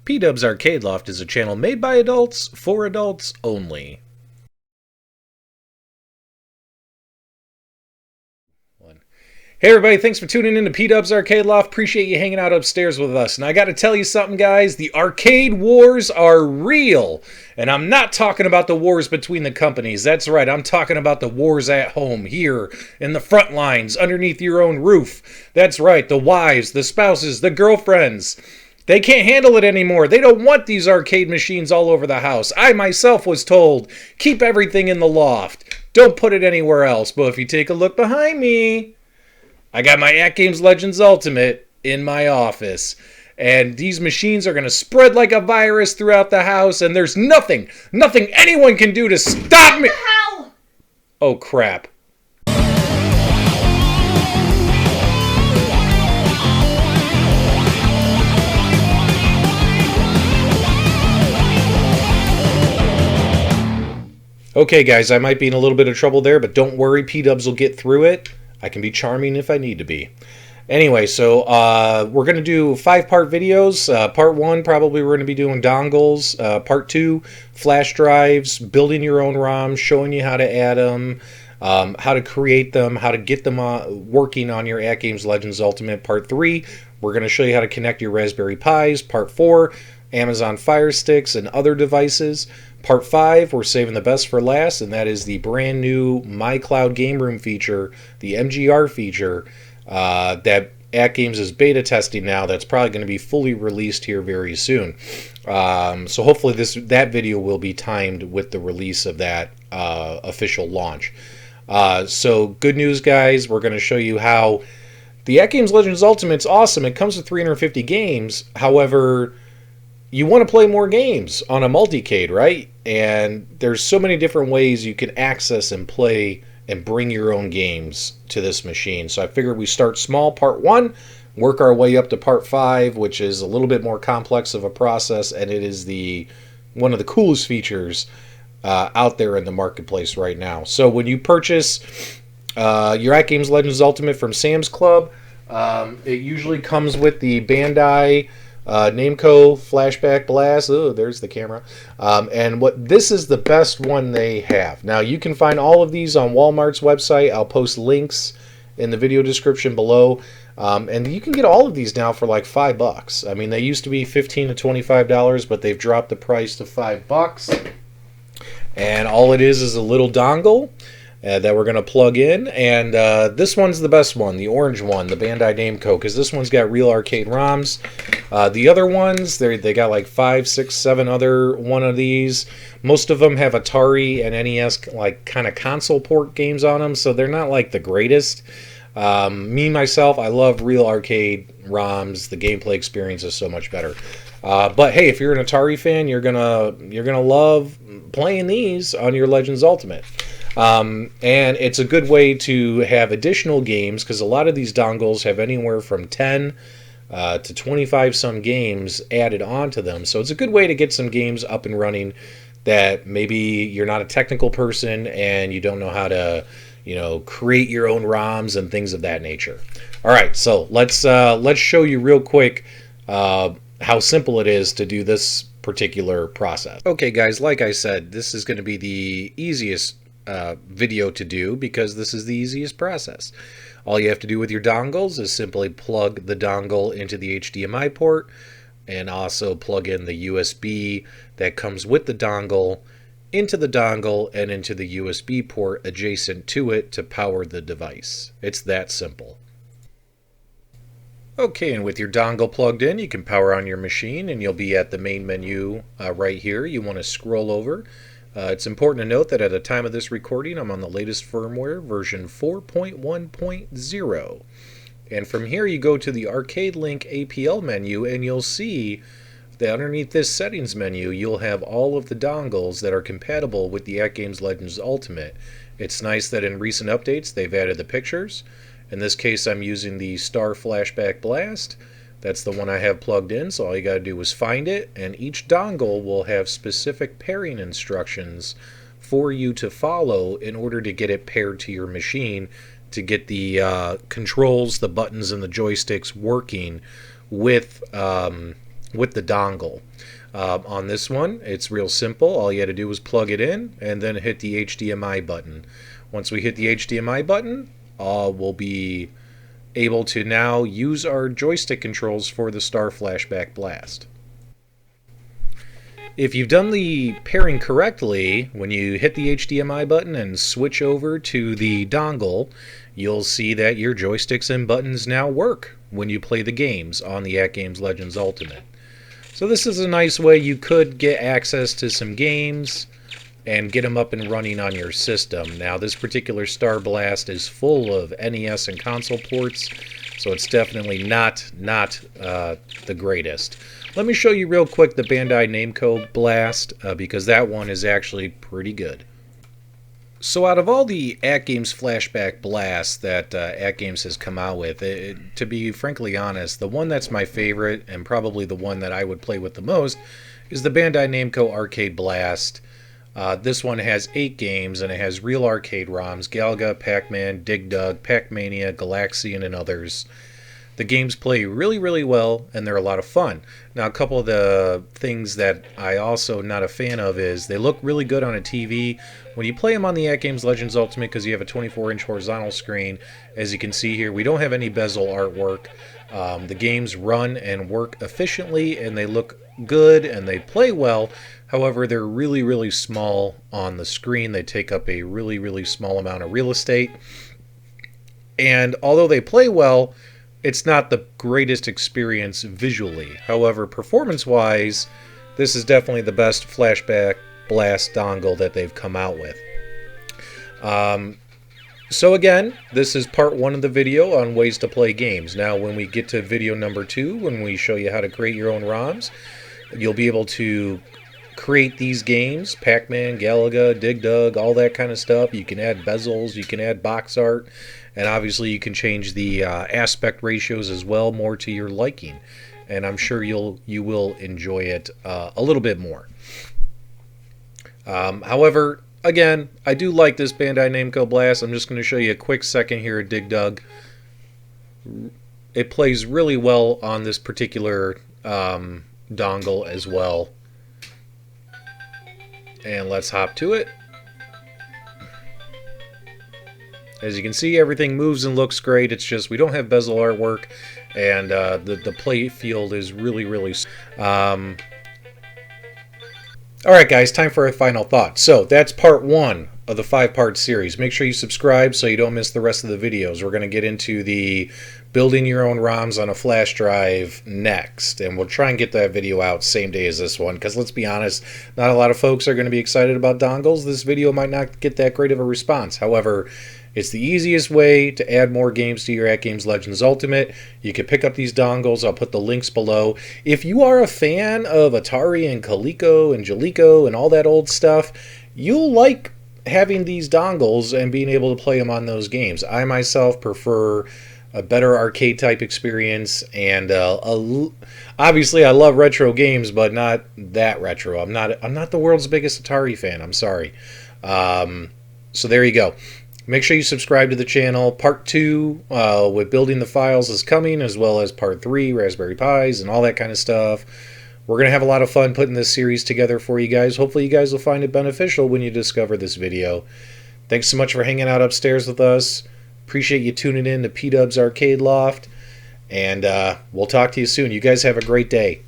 P-Dub's Arcade Loft is a channel made by adults for adults only. Hey everybody, thanks for tuning in to P-Dub's Arcade Loft. Appreciate you hanging out upstairs with us. And I gotta tell you something, guys, the arcade wars are real. And I'm not talking about the wars between the companies. That's right, I'm talking about the wars at home, here, in the front lines, underneath your own roof. That's right, the wives, the spouses, the girlfriends. They can't handle it anymore. They don't want these arcade machines all over the house. I myself was told, keep everything in the loft. Don't put it anywhere else. But if you take a look behind me, I got my AtGames Legends Ultimate in my office. And these machines are going to spread like a virus throughout the house. And there's nothing anyone can do to stop me. What the hell? Oh, crap. Okay, guys, I might be in a little bit of trouble there, but don't worry, P-Dubs will get through it. I can be charming if I need to be. Anyway, so we're going to do 5-part videos. Part 1, probably we're going to be doing dongles. Part 2, flash drives, building your own ROMs, showing you how to add them, how to create them, how to get them working on your AtGames Legends Ultimate. Part 3, we're going to show you how to connect your Raspberry Pis. Part 4, Amazon Fire Sticks and other devices. Part 5, we're saving the best for last, and that is the brand new My Cloud Game Room feature, the MGR feature, that AtGames is beta testing now. That's probably going to be fully released here very soon. So hopefully that video will be timed with the release of that official launch. So good news, guys. We're going to show you how the AtGames Legends Ultimate's awesome. It comes with 350 games. However, you want to play more games on a multicade, right? And there's so many different ways you can access and play and bring your own games to this machine. So I figured we start small, part 1, work our way up to part 5, which is a little bit more complex of a process, and it is one of the coolest features out there in the marketplace right now. So when you purchase your AtGames Legends Ultimate from Sam's Club, it usually comes with the Bandai Namco Flashback Blast. Oh, there's the camera. And this is the best one they have. Now, you can find all of these on Walmart's website. I'll post links in the video description below. And you can get all of these now for like $5. I mean, they used to be $15 to $25, but they've dropped the price to $5. And all it is a little dongle that we're going to plug in, and this one's the best one, the orange one, the Bandai Namco, because this one's got real arcade ROMs. The other ones, they got like 5, 6, 7 other one of these. Most of them have Atari and NES like kind of console port games on them, so they're not like the greatest. Me myself, I love real arcade ROMs. The gameplay experience is so much better. But hey, if you're an Atari fan, you're gonna love playing these on your Legends Ultimate. And it's a good way to have additional games, because a lot of these dongles have anywhere from 10 to 25 some games added onto them. So it's a good way to get some games up and running that maybe you're not a technical person and you don't know how to, create your own ROMs and things of that nature. All right, so let's show you real quick how simple it is to do this particular process. Okay, guys, like I said, this is going to be the easiest video to do, because this is the easiest process. All you have to do with your dongles is simply plug the dongle into the HDMI port, and also plug in the USB that comes with the dongle into the dongle and into the USB port adjacent to it to power the device. It's that simple. Okay, and with your dongle plugged in, you can power on your machine, and you'll be at the main menu right here. You want to scroll over. It's important to note that at the time of this recording, I'm on the latest firmware, version 4.1.0. And from here, you go to the Arcade Link APL menu, and you'll see that underneath this settings menu, you'll have all of the dongles that are compatible with the AtGames Legends Ultimate. It's nice that in recent updates, they've added the pictures. In this case, I'm using the Star Flashback Blast. That's the one I have plugged in, so all you got to do is find it, and each dongle will have specific pairing instructions for you to follow in order to get it paired to your machine, to get the controls, the buttons, and the joysticks working with with the dongle. On this one, it's real simple. All you had to do was plug it in and then hit the HDMI button. Once we hit the HDMI button, we'll be able to now use our joystick controls for the Star Flashback Blast. If you've done the pairing correctly, when you hit the HDMI button and switch over to the dongle, you'll see that your joysticks and buttons now work when you play the games on the AtGames Legends Ultimate. So this is a nice way you could get access to some games and get them up and running on your system. Now, this particular Star Blast is full of NES and console ports, so it's definitely not the greatest. Let me show you real quick the Bandai Namco Blast, because that one is actually pretty good. So out of all the AtGames Flashback Blasts that AtGames has come out with, to be frankly honest, the one that's my favorite, and probably the one that I would play with the most, is the Bandai Namco Arcade Blast. This one has 8 games, and it has real arcade ROMs: Galaga, Pac-Man, Dig Dug, Pac-Mania, Galaxian, and others. The games play really, really well, and they're a lot of fun. Now, a couple of the things that I also not a fan of is they look really good on a TV. When you play them on the AtGames Legends Ultimate, because you have a 24-inch horizontal screen, as you can see here, we don't have any bezel artwork. The games run and work efficiently, and they look good, and they play well. However, they're really, really small on the screen. They take up a really, really small amount of real estate. And although they play well, it's not the greatest experience visually. However, performance-wise, this is definitely the best Flashback Blast dongle that they've come out with. So again, this is part 1 of the video on ways to play games. Now, when we get to video number 2, when we show you how to create your own ROMs, you'll be able to create these games: Pac-Man, Galaga, Dig Dug, all that kind of stuff. You can add bezels, you can add box art, and obviously you can change the aspect ratios as well, more to your liking. And I'm sure you will enjoy it a little bit more. However, again, I do like this Bandai Namco Blast. I'm just going to show you a quick second here at Dig Dug. It plays really well on this particular dongle as well. And let's hop to it. As you can see, everything moves and looks great. It's just we don't have bezel artwork, and the play field is really, really... Alright guys, time for a final thought. So that's part 1 of the 5-part series. Make sure you subscribe so you don't miss the rest of the videos. We're going to get into the building your own ROMs on a flash drive next, and we'll try and get that video out same day as this one, because let's be honest, not a lot of folks are going to be excited about dongles. This video might not get that great of a response. However, it's the easiest way to add more games to your AtGames Legends Ultimate. You can pick up these dongles. I'll put the links below. If you are a fan of Atari and Coleco and Jaleco and all that old stuff, you'll like having these dongles and being able to play them on those games. I myself prefer a better arcade type experience, and obviously I love retro games, but not that retro. I'm not the world's biggest Atari fan. I'm sorry. So there you go. Make sure you subscribe to the channel. Part 2 with building the files is coming, as well as part 3, Raspberry Pis and all that kind of stuff. We're going to have a lot of fun putting this series together for you guys. Hopefully you guys will find it beneficial when you discover this video. Thanks so much for hanging out upstairs with us. Appreciate you tuning in to P-Dub's Arcade Loft. And we'll talk to you soon. You guys have a great day.